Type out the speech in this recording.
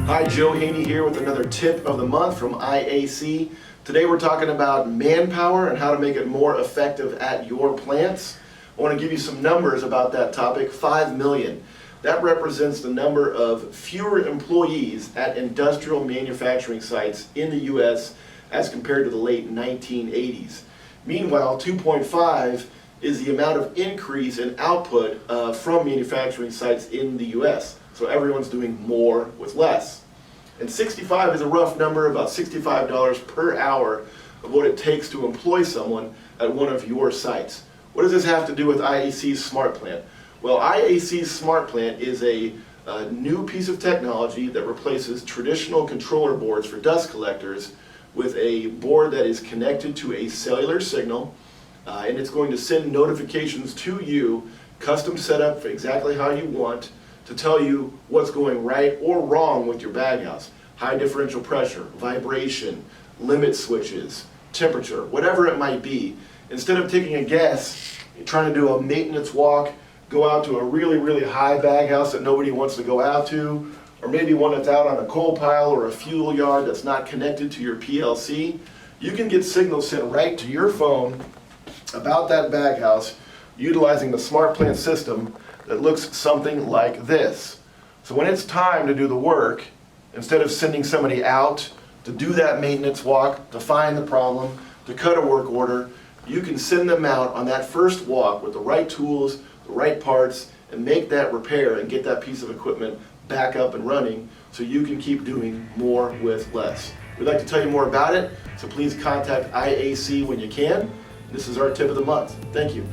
Hi, Joe Haney here with another tip of the month from IAC. Today we're talking about manpower and how to make it more effective at your plants. I want to give you some numbers about that topic. 5 million. That represents the number of fewer employees at industrial manufacturing sites in the U.S. as compared to the late 1980s. Meanwhile, 2.5 is the amount of increase in output from manufacturing sites in the U.S. So everyone's doing more with less. And 65 is a rough number, about $65 per hour of what it takes to employ someone at one of your sites. What does this have to do with IAC Smart Plant? Well, IAC Smart Plant is a new piece of technology that replaces traditional controller boards for dust collectors with a board that is connected to a cellular signal, and it's going to send notifications to you, custom set up for exactly how you want, to tell you what's going right or wrong with your baghouse. High differential pressure, vibration, limit switches, temperature, whatever it might be. Instead of taking a guess, trying to do a maintenance walk, go out to a really high baghouse that nobody wants to go out to, or maybe one that's out on a coal pile or a fuel yard that's not connected to your PLC, you can get signals sent right to your phone about that baghouse utilizing the Smart Plant system that looks something like this. So when it's time to do the work, instead of sending somebody out to do that maintenance walk, to find the problem, to cut a work order, you can send them out on that first walk with the right tools, the right parts, and make that repair and get that piece of equipment back up and running so you can keep doing more with less. We'd like to tell you more about it, so please contact IAC when you can. This is our tip of the month. Thank you.